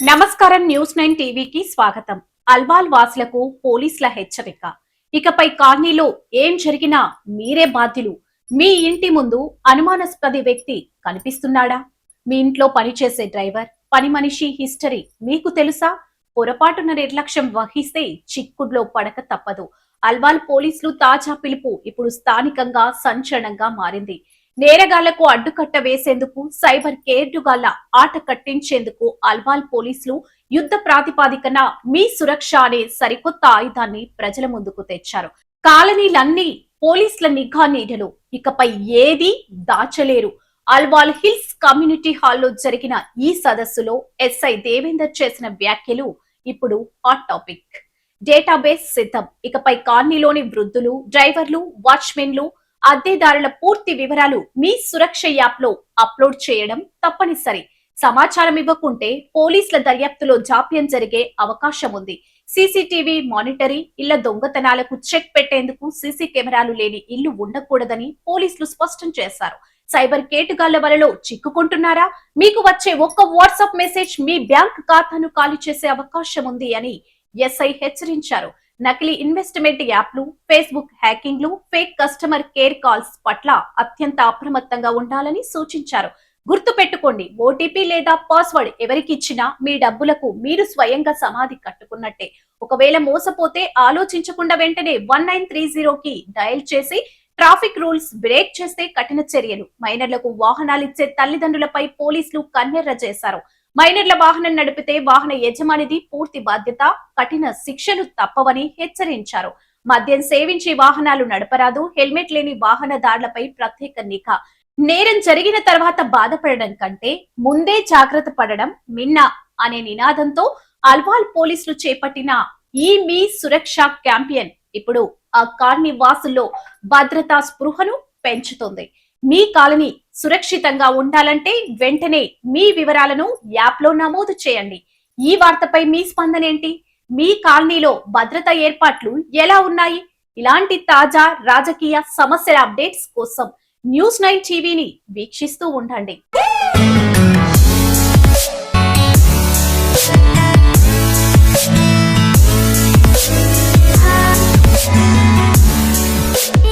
నమస్కారం. న్యూస్ 9 టీవీకి స్వాగతం. అల్వాల్ వాసులకు పోలీసుల హెచ్చరిక. ఇకపై కాలనీలో ఏం జరిగినా మీరే బాధ్యులు. మీ ఇంటి ముందు అనుమానాస్పద వ్యక్తి కనిపిస్తున్నాడా? మీ ఇంట్లో పనిచేసే డ్రైవర్, పని మనిషి హిస్టరీ మీకు తెలుసా? పొరపాటున నిర్లక్ష్యం వహిస్తే చిక్కుడ్లో పడక తప్పదు. అల్వాల్ పోలీసులు తాజా పిలుపు ఇప్పుడు స్థానికంగా సంచలనంగా మారింది. నేరగాళ్లకు అడ్డుకట్ట వేసేందుకు, సైబర్ కేర్డుగాళ్ల ఆట కట్టించేందుకు అల్వాల్ పోలీసులు యుద్ధ ప్రాతిపాదికన మీ సురక్ష అనే సరికొత్త ఆయుధాన్ని ప్రజల ముందుకు తెచ్చారు. కాలనీలన్నీ పోలీసుల నిఘా నీడలు. ఇకపై ఏది దాచలేరు. అల్వాల్ హిల్స్ కమ్యూనిటీ హాల్లో జరిగిన ఈ సదస్సులో ఎస్ఐ దేవేందర్ చేసిన వ్యాఖ్యలు ఇప్పుడు హాట్ టాపిక్. డేటాబేస్ సిద్ధం. ఇకపై కాలనీలోని వృద్ధులు, డ్రైవర్లు, వాచ్మెన్లు, అద్దెదారుల పూర్తి వివరాలు మీ సురక్ష యాప్ లో అప్లోడ్ చేయడం తప్పనిసరి. సమాచారం ఇవ్వకుంటే పోలీసుల దర్యాప్తులో జాప్యం జరిగే అవకాశం ఉంది. సీసీటీవీ మానిటరింగ్, ఇళ్ల దొంగతనాలకు చెక్ పెట్టేందుకు సీసీ కెమెరాలు లేని ఇల్లు ఉండకూడదని పోలీసులు స్పష్టం చేశారు. సైబర్ కేటుగాళ్ల వలలో చిక్కుకుంటున్నారా? మీకు వచ్చే ఒక్క వాట్సాప్ మెసేజ్ మీ బ్యాంక్ ఖాతాను ఖాళీ చేసే అవకాశం ఉంది అని ఎస్ఐ హెచ్చరించారు. నకిలీ ఇన్వెస్ట్మెంట్ యాప్లు, ఫేస్బుక్ హ్యాకింగ్లు, ఫేక్ కస్టమర్ కేర్ కాల్స్ పట్ల అత్యంత అప్రమత్తంగా ఉండాలని సూచించారు. గుర్తు పెట్టుకోండి, ఓటీపీ లేదా పాస్వర్డ్ ఎవరికి ఇచ్చినా మీ డబ్బులకు మీరు స్వయంగా సమాధి కట్టుకున్నట్టే. ఒకవేళ మోసపోతే ఆలోచించకుండా వెంటనే 1930కి డయల్ చేసి ట్రాఫిక్ రూల్స్ బ్రేక్ చేస్తే కఠిన చర్యలు. మైనర్లకు వాహనాలిచ్చే తల్లిదండ్రులపై పోలీసులు కన్నెర్ర చేశారు. మైనర్ల వాహనం నడిపితే వాహన యజమానిది పూర్తి బాధ్యత, కఠిన శిక్షలు తప్పవని హెచ్చరించారు. మద్యం సేవించి వాహనాలు నడపరాదు. హెల్మెట్ లేని వాహనదారులపై ప్రత్యేక నిఘా. నేరం జరిగిన తర్వాత బాధపడడం కంటే ముందే జాగ్రత్త పడడం మిన్న అనే నినాదంతో అల్వాల్ పోలీసులు చేపట్టిన ఈ మీ సురక్ష క్యాంపెయిన్ ఇప్పుడు ఆ కాలనీ వాసుల్లో భద్రతా స్పృహను పెంచుతుంది. మీ కాలనీ సురక్షితంగా ఉండాలంటే వెంటనే మీ వివరాలను యాప్ లో నమోదు చేయండి. ఈ వార్తపై మీ స్పందన ఏంటి? మీ కాలనీలో భద్రతా ఏర్పాట్లు ఎలా ఉన్నాయి? ఇలాంటి తాజా రాజకీయ సమస్యల అప్డేట్స్ కోసం న్యూస్ 9 టీవీని వీక్షిస్తూ ఉండండి.